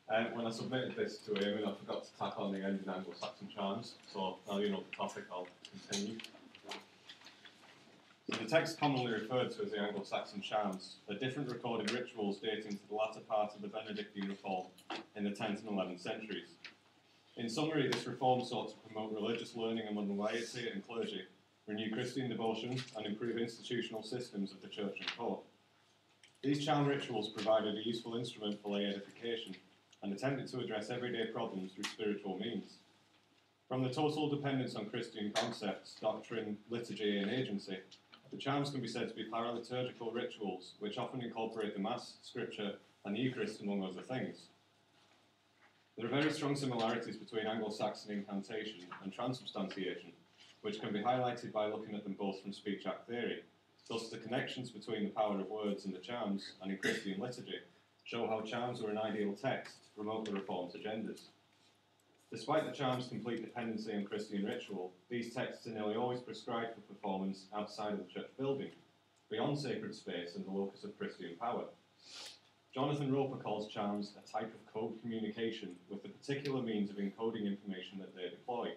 When I submitted this to him, I forgot to tack on the end in Anglo-Saxon charms, so now you know the topic, I'll continue. So the text commonly referred to as the Anglo-Saxon charms are different recorded rituals dating to the latter part of the Benedictine Reform in the 10th and 11th centuries. In summary, this reform sought to promote religious learning among the laity and clergy, renew Christian devotion, and improve institutional systems of the church and court. These charm rituals provided a useful instrument for lay edification and attempted to address everyday problems through spiritual means. From the total dependence on Christian concepts, doctrine, liturgy, and agency, the charms can be said to be paraliturgical rituals which often incorporate the Mass, Scripture, and the Eucharist, among other things. There are very strong similarities between Anglo-Saxon incantation and transubstantiation, which can be highlighted by looking at them both from speech act theory. Thus, the connections between the power of words and the charms and in Christian liturgy show how charms were an ideal text to promote the Reformed agendas. Despite the charms' complete dependency on Christian ritual, these texts are nearly always prescribed for performance outside of the church building, beyond sacred space and the locus of Christian power. Jonathan Roper calls charms a type of code communication with the particular means of encoding information that they deploy.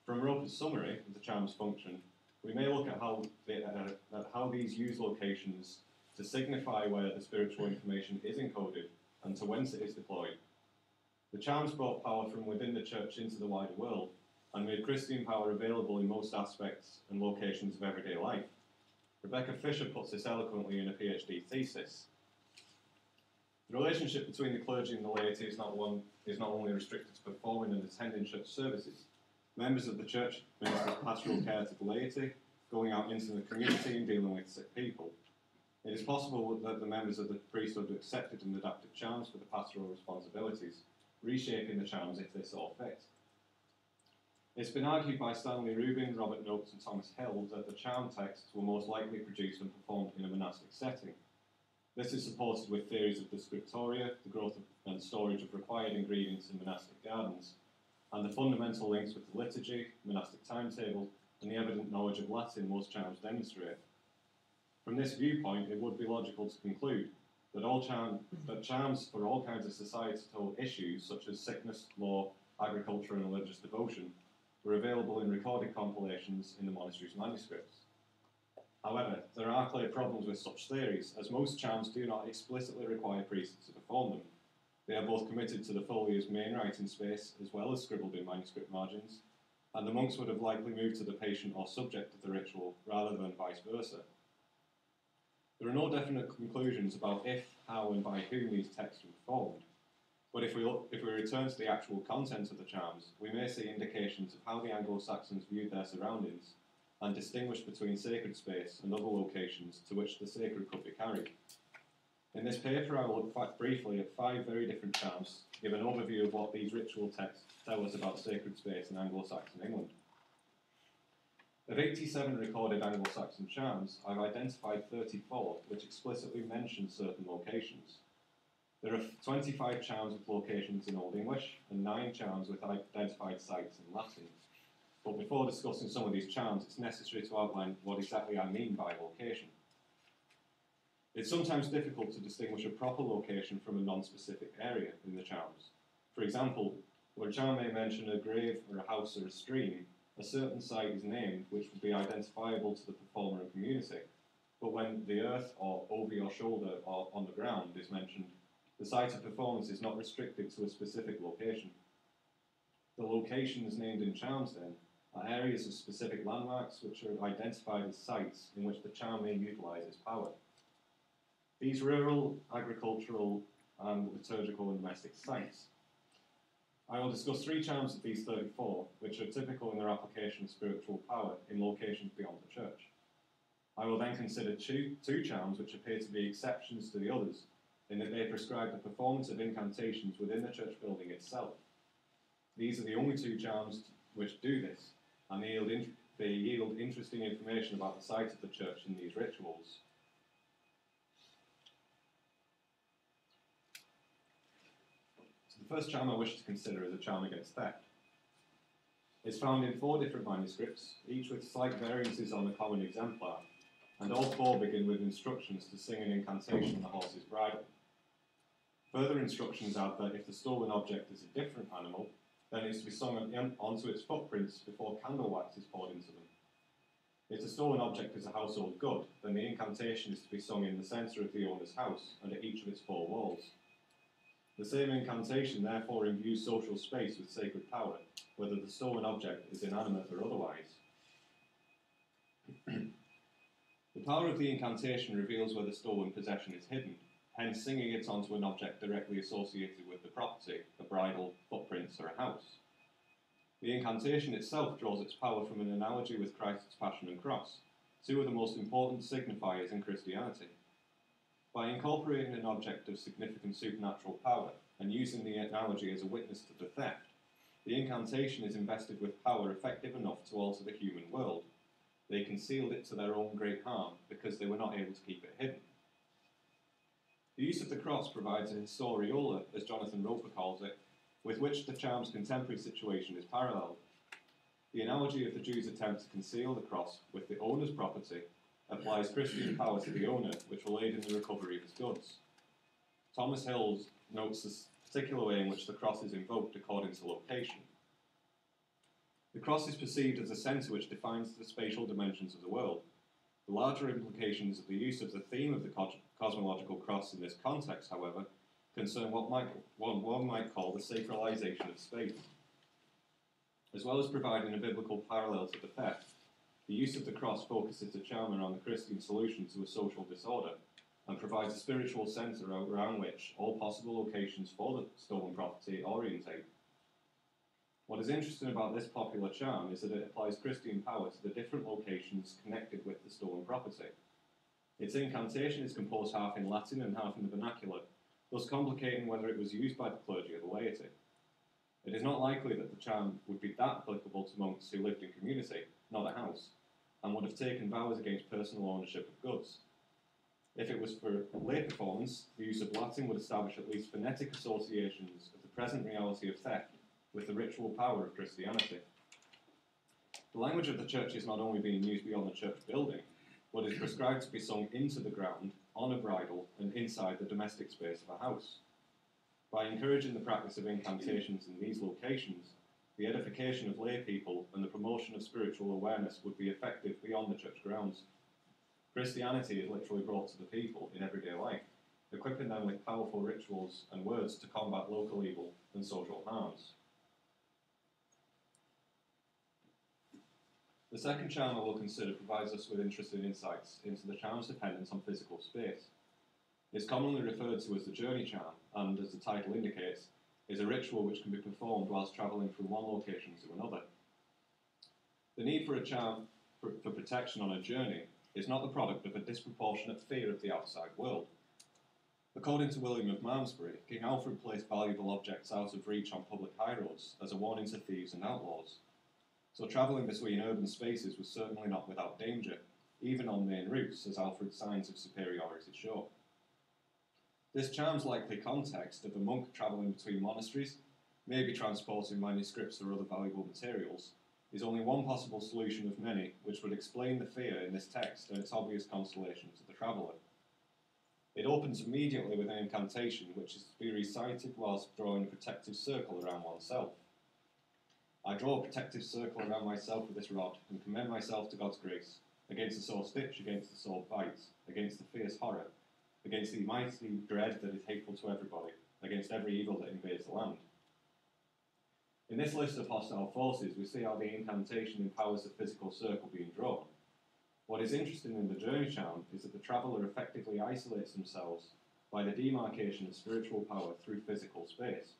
From Roper's summary of the charm's function, we may look at how these use locations to signify where the spiritual information is encoded and to whence it is deployed. The charms brought power from within the church into the wider world and made Christian power available in most aspects and locations of everyday life. Rebecca Fisher puts this eloquently in a PhD thesis. The relationship between the clergy and the laity is not only restricted to performing and attending church services. Members of the church minister pastoral care to the laity, going out into the community and dealing with sick people. It is possible that the members of the priesthood accepted and adapted charms for the pastoral responsibilities, reshaping the charms if they saw fit. It's been argued by Stanley Rubin, Robert Noakes and Thomas Hill that the charm texts were most likely produced and performed in a monastic setting. This is supported with theories of the scriptoria, the growth and storage of required ingredients in monastic gardens, and the fundamental links with the liturgy, monastic timetable, and the evident knowledge of Latin most charms demonstrate. From this viewpoint, it would be logical to conclude that charms for all kinds of societal issues, such as sickness, law, agriculture, and religious devotion, were available in recorded compilations in the monastery's manuscripts. However, there are clear problems with such theories, as most charms do not explicitly require priests to perform them. They are both committed to the folio's main writing space, as well as scribbled in manuscript margins, and the monks would have likely moved to the patient or subject of the ritual, rather than vice versa. There are no definite conclusions about if, how, and by whom these texts were performed, but if we return to the actual content of the charms, we may see indications of how the Anglo-Saxons viewed their surroundings and distinguished between sacred space and other locations to which the sacred could be carried. In this paper, I will look briefly at 5 very different charms to give an overview of what these ritual texts tell us about sacred space in Anglo-Saxon England. Of 87 recorded Anglo-Saxon charms, I've identified 34 which explicitly mention certain locations. There are 25 charms with locations in Old English and 9 charms with identified sites in Latin. But before discussing some of these charms, it's necessary to outline what exactly I mean by location. It's sometimes difficult to distinguish a proper location from a non-specific area in the charms. For example, where a charm may mention a grave or a house or a stream, a certain site is named which would be identifiable to the performer and community. But when the earth or over your shoulder or on the ground is mentioned, the site of performance is not restricted to a specific location. The locations named in charms, then, are areas of specific landmarks which are identified as sites in which the charm may utilise its power. These rural, agricultural, and liturgical and domestic sites. I will discuss 3 charms of these 34, which are typical in their application of spiritual power in locations beyond the church. I will then consider two charms which appear to be exceptions to the others, in that they prescribe the performance of incantations within the church building itself. These are the only 2 charms which do this, and they yield interesting information about the site of the church in these rituals. The first charm I wish to consider is a charm against theft. It's found in 4 different manuscripts, each with slight variances on the common exemplar, and all 4 begin with instructions to sing an incantation on the horse's bridle. Further instructions add that if the stolen object is a different animal, then it is to be sung onto its footprints before candle wax is poured into them. If the stolen object is a household good, then the incantation is to be sung in the centre of the owner's house and at each of its 4 walls. The same incantation therefore imbues social space with sacred power, whether the stolen object is inanimate or otherwise. The power of the incantation reveals where the stolen possession is hidden, hence singing it onto an object directly associated with the property, a bridle, footprints, or a house. The incantation itself draws its power from an analogy with Christ's Passion and Cross, 2 of the most important signifiers in Christianity. By incorporating an object of significant supernatural power and using the analogy as a witness to the theft, the incantation is invested with power effective enough to alter the human world. They concealed it to their own great harm because they were not able to keep it hidden. The use of the cross provides a historiola, as Jonathan Roper calls it, with which the charm's contemporary situation is paralleled. The analogy of the Jews' attempt to conceal the cross with the owner's property applies Christian power to the owner, which will aid in the recovery of his goods. Thomas Hills notes the particular way in which the cross is invoked according to location. The cross is perceived as a centre which defines the spatial dimensions of the world. The larger implications of the use of the theme of the cosmological cross in this context, however, concern what one might call the sacralization of space. As well as providing a biblical parallel to the theft, the use of the cross focuses the charmer on the Christian solution to a social disorder and provides a spiritual centre around which all possible locations for the stolen property orientate. What is interesting about this popular charm is that it applies Christian power to the different locations connected with the stolen property. Its incantation is composed half in Latin and half in the vernacular, thus complicating whether it was used by the clergy or the laity. It is not likely that the charm would be that applicable to monks who lived in community, not a house, and would have taken vows against personal ownership of goods. If it was for lay performance, the use of Latin would establish at least phonetic associations of the present reality of theft with the ritual power of Christianity. The language of the church is not only being used beyond the church building, but is prescribed to be sung into the ground, on a bridle, and inside the domestic space of a house. By encouraging the practice of incantations in these locations, the edification of lay people and the promotion of spiritual awareness would be effective beyond the church grounds. Christianity is literally brought to the people in everyday life, equipping them with powerful rituals and words to combat local evil and social harms. The second charm I will consider provides us with interesting insights into the charm's dependence on physical space. It's commonly referred to as the journey charm, and, as the title indicates, is a ritual which can be performed whilst travelling from one location to another. The need for a charm for protection on a journey is not the product of a disproportionate fear of the outside world. According to William of Malmesbury, King Alfred placed valuable objects out of reach on public highroads as a warning to thieves and outlaws. So travelling between urban spaces was certainly not without danger, even on main routes, as Alfred's signs of superiority show. This charm's likely context of a monk travelling between monasteries, maybe transporting manuscripts or other valuable materials, is only one possible solution of many which would explain the fear in this text and its obvious consolation to the traveller. It opens immediately with an incantation which is to be recited whilst drawing a protective circle around oneself. I draw a protective circle around myself with this rod and commend myself to God's grace, against the sore stitch, against the sore bite, against the fierce horror, against the mighty dread that is hateful to everybody, against every evil that invades the land. In this list of hostile forces, we see how the incantation empowers the physical circle being drawn. What is interesting in the journey charm is that the traveller effectively isolates themselves by the demarcation of spiritual power through physical space.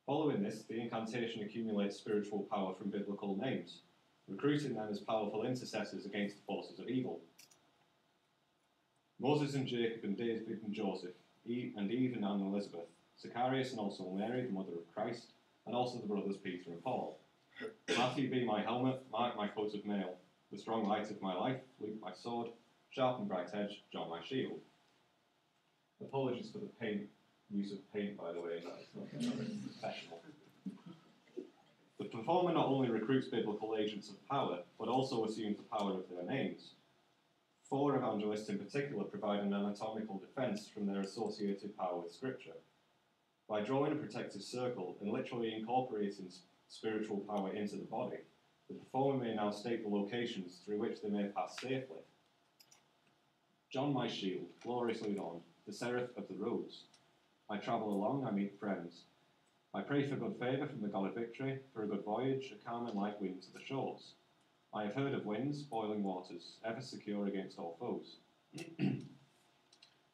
Following this, the incantation accumulates spiritual power from biblical names, recruiting them as powerful intercessors against the forces of evil. Moses and Jacob and David and Joseph, and Eve and Anne and Elizabeth, Zacharias and also Mary, the mother of Christ, and also the brothers Peter and Paul. Matthew be my helmet, Mark my coat of mail, the strong light of my life, Luke my sword, sharp and bright edge, John my shield. Apologies for the use of paint, by the way, that's not very professional. The performer not only recruits biblical agents of power, but also assumes the power of their names. four evangelists in particular provide an anatomical defence from their associated power with Scripture. By drawing a protective circle and literally incorporating spiritual power into the body, the performer may now state the locations through which they may pass safely. John my shield, gloriously adorned, the seraph of the rose. I travel along, I meet friends. I pray for good favour from the God of victory, for a good voyage, a calm and light wind to the shores. I have heard of winds, boiling waters, ever secure against all foes.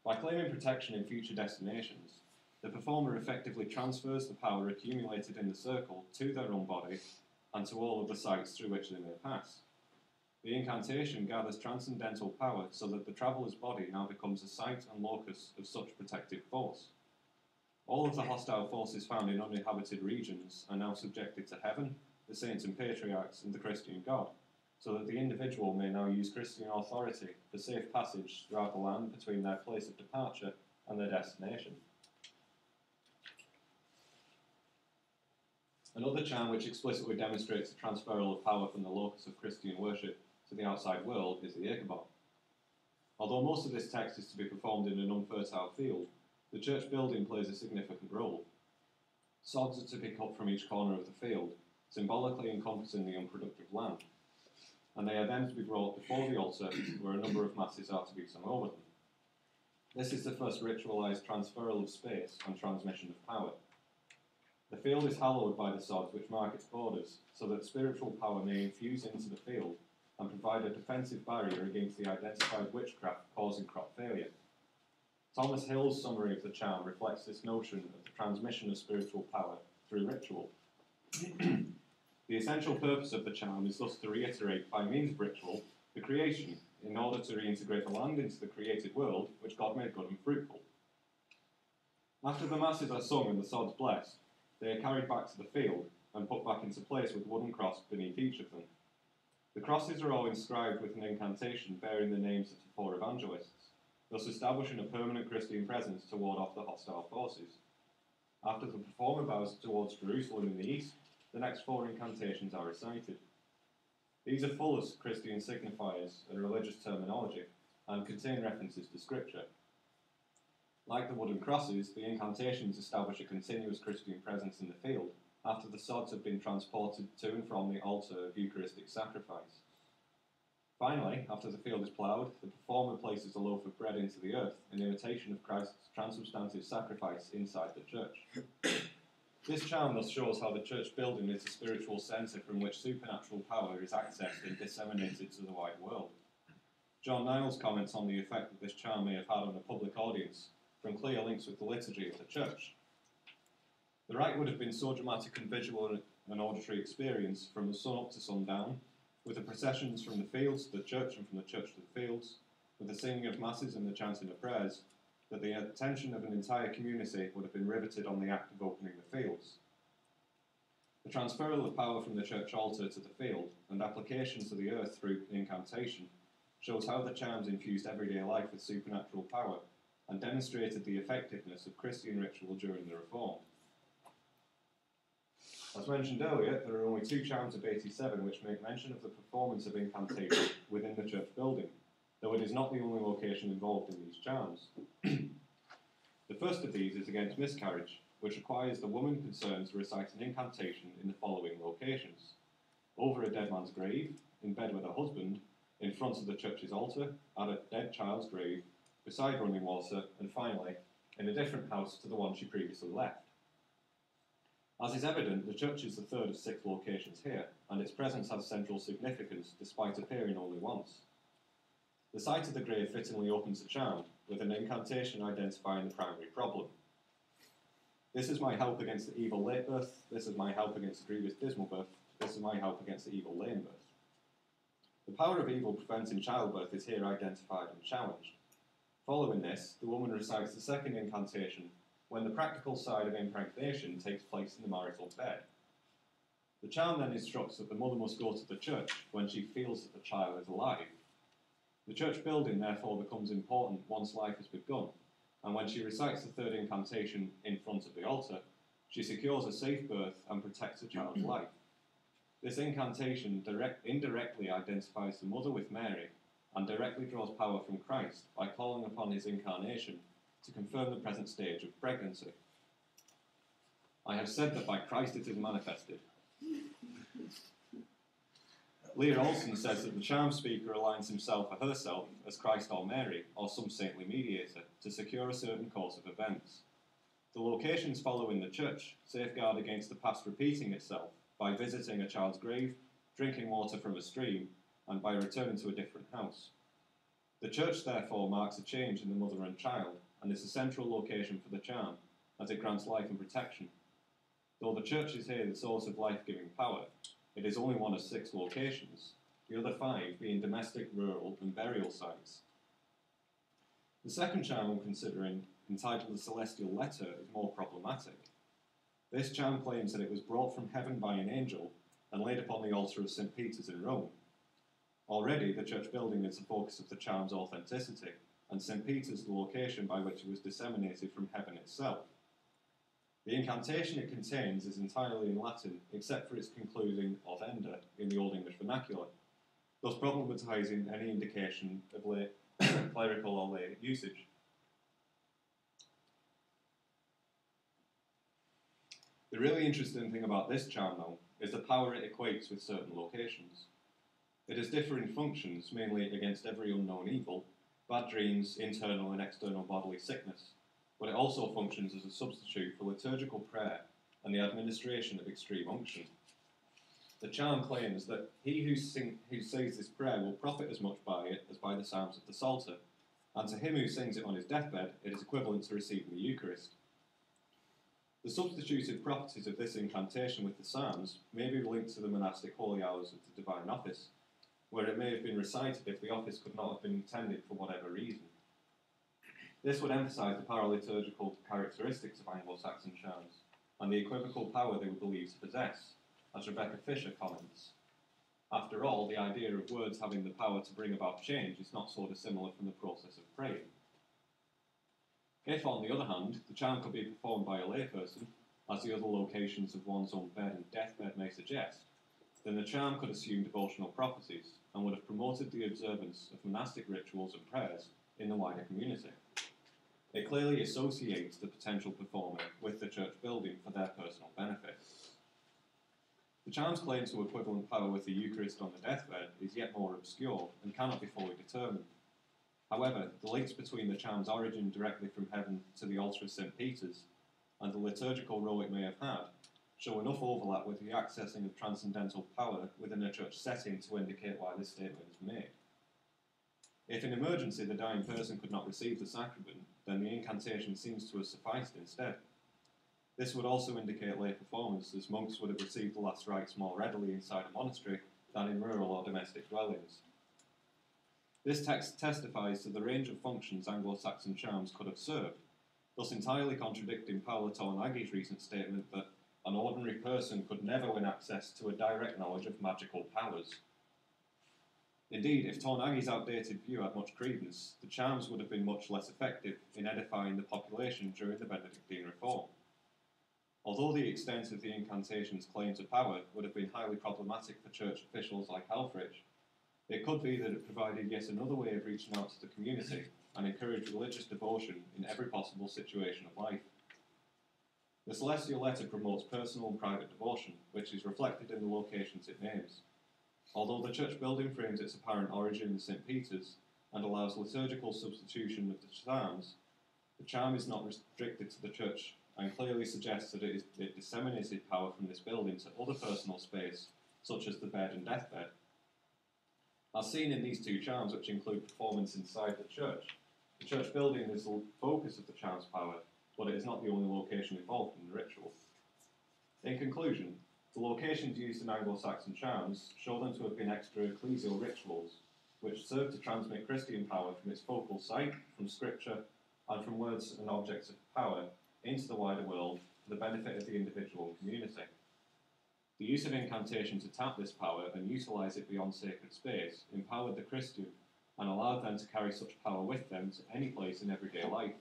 By claiming protection in future destinations, the performer effectively transfers the power accumulated in the circle to their own body and to all of the sites through which they may pass. The incantation gathers transcendental power so that the traveller's body now becomes a site and locus of such protective force. All of the hostile forces found in uninhabited regions are now subjected to heaven, the saints and patriarchs, and the Christian God, so that the individual may now use Christian authority for safe passage throughout the land between their place of departure and their destination. Another charm which explicitly demonstrates the transferal of power from the locus of Christian worship to the outside world is the Ichabod. Although most of this text is to be performed in an unfertile field, the church building plays a significant role. Sods are to be cut from each corner of the field, symbolically encompassing the unproductive land, and they are then to be brought before the altar where a number of masses are to be sung over them. This is the first ritualised transferal of space and transmission of power. The field is hallowed by the sods which mark its borders, so that spiritual power may infuse into the field and provide a defensive barrier against the identified witchcraft causing crop failure. Thomas Hill's summary of the charm reflects this notion of the transmission of spiritual power through ritual. The essential purpose of the charm is thus to reiterate, by means of ritual, the creation, in order to reintegrate the land into the created world, which God made good and fruitful. After the masses are sung and the sods blessed, they are carried back to the field and put back into place with a wooden cross beneath each of them. The crosses are all inscribed with an incantation bearing the names of the four evangelists, thus establishing a permanent Christian presence to ward off the hostile forces. After the performer bows towards Jerusalem in the east, the next four incantations are recited. These are full of Christian signifiers and religious terminology, and contain references to Scripture. Like the wooden crosses, the incantations establish a continuous Christian presence in the field after the sods have been transported to and from the altar of Eucharistic sacrifice. Finally, after the field is ploughed, the performer places a loaf of bread into the earth in imitation of Christ's transubstantive sacrifice inside the church. This charm thus shows how the church building is a spiritual centre from which supernatural power is accessed and disseminated to the wide world. John Niles comments on the effect that this charm may have had on a public audience from clear links with the liturgy of the church. The rite would have been so dramatic and visual an auditory experience from the sun up to sundown, with the processions from the fields to the church and from the church to the fields, with the singing of masses and the chanting of prayers, that the attention of an entire community would have been riveted on the act of opening the fields. The transferal of power from the church altar to the field and application to the earth through incantation shows how the charms infused everyday life with supernatural power and demonstrated the effectiveness of Christian ritual during the Reform. As mentioned earlier, there are only 2 charms of 87 which make mention of the performance of incantation within the church building, though it is not the only location involved in these charms. The first of these is against miscarriage, which requires the woman concerned to recite an incantation in the following locations: over a dead man's grave, in bed with her husband, in front of the church's altar, at a dead child's grave, beside running water, and finally, in a different house to the one she previously left. As is evident, the church is the third of 6 locations here, and its presence has central significance despite appearing only once. The sight of the grave fittingly opens the charm, with an incantation identifying the primary problem. This is my help against the evil late birth, this is my help against the grievous dismal birth, this is my help against the evil lame birth. The power of evil preventing childbirth is here identified and challenged. Following this, the woman recites the second incantation when the practical side of impregnation takes place in the marital bed. The charm then instructs that the mother must go to the church when she feels that the child is alive. The church building therefore becomes important once life has begun, and when she recites the third incantation in front of the altar, she secures a safe birth and protects the child's life. This incantation indirectly identifies the mother with Mary and directly draws power from Christ by calling upon his incarnation to confirm the present stage of pregnancy. I have said that by Christ it is manifested. Leah Olson says that the charm speaker aligns himself or herself as Christ or Mary or some saintly mediator to secure a certain course of events. The locations following the church safeguard against the past repeating itself by visiting a child's grave, drinking water from a stream, and by returning to a different house. The church therefore marks a change in the mother and child and is a central location for the charm as it grants life and protection. Though the church is here the source of life-giving power, it is only one of 6 locations, the other 5 being domestic, rural, and burial sites. The second charm I'm considering, entitled the Celestial Letter, is more problematic. This charm claims that it was brought from heaven by an angel and laid upon the altar of St. Peter's in Rome. Already, the church building is the focus of the charm's authenticity, and St. Peter's the location by which it was disseminated from heaven itself. The incantation it contains is entirely in Latin, except for its concluding "offender" in the Old English vernacular, thus problematizing any indication of lay, clerical or lay usage. The really interesting thing about this charm, though, is the power it equates with certain locations. It has differing functions, mainly against every unknown evil, bad dreams, internal and external bodily sickness, but it also functions as a substitute for liturgical prayer and the administration of extreme unction. The charm claims that he who says this prayer will profit as much by it as by the psalms of the Psalter, and to him who sings it on his deathbed, it is equivalent to receiving the Eucharist. The substitutive properties of this incantation with the psalms may be linked to the monastic holy hours of the divine office, where it may have been recited if the office could not have been intended for whatever reason. This would emphasise the paraliturgical characteristics of Anglo-Saxon charms, and the equivocal power they were believed to possess, as Rebecca Fisher comments. After all, the idea of words having the power to bring about change is not so dissimilar from the process of praying. If, on the other hand, the charm could be performed by a layperson, as the other locations of one's own bed and deathbed may suggest, then the charm could assume devotional properties and would have promoted the observance of monastic rituals and prayers in the wider community. It clearly associates the potential performer with the church building for their personal benefit. The charm's claim to equivalent power with the Eucharist on the deathbed is yet more obscure and cannot be fully determined. However, the links between the charm's origin directly from heaven to the altar of St. Peter's and the liturgical role it may have had show enough overlap with the accessing of transcendental power within a church setting to indicate why this statement is made. If in emergency the dying person could not receive the sacrament, then the incantation seems to have sufficed instead. This would also indicate lay performance, as monks would have received the last rites more readily inside a monastery than in rural or domestic dwellings. This text testifies to the range of functions Anglo-Saxon charms could have served, thus entirely contradicting Paolo Tornagi's recent statement that an ordinary person could never win access to a direct knowledge of magical powers. Indeed, if Tornagi's outdated view had much credence, the charms would have been much less effective in edifying the population during the Benedictine Reform. Although the extent of the incantation's claim to power would have been highly problematic for church officials like Helfrich, it could be that it provided yet another way of reaching out to the community and encouraged religious devotion in every possible situation of life. The Celestial Letter promotes personal and private devotion, which is reflected in the locations it names. Although the church building frames its apparent origin in St. Peter's and allows liturgical substitution of the psalms, the charm is not restricted to the church and clearly suggests that it disseminated power from this building to other personal space, such as the bed and deathbed. As seen in these two charms, which include performance inside the church building is the focus of the charm's power, but it is not the only location involved in the ritual. In conclusion, the locations used in Anglo-Saxon charms show them to have been extra ecclesial rituals, which serve to transmit Christian power from its focal site, from scripture, and from words and objects of power into the wider world for the benefit of the individual and community. The use of incantation to tap this power and utilise it beyond sacred space empowered the Christian and allowed them to carry such power with them to any place in everyday life.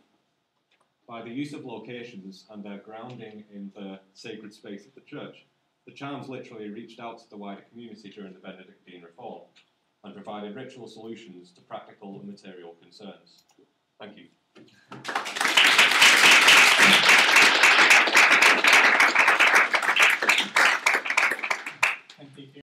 By the use of locations and their grounding in the sacred space of the church, the charms literally reached out to the wider community during the Benedictine Reform, and provided ritual solutions to practical and material concerns. Thank you.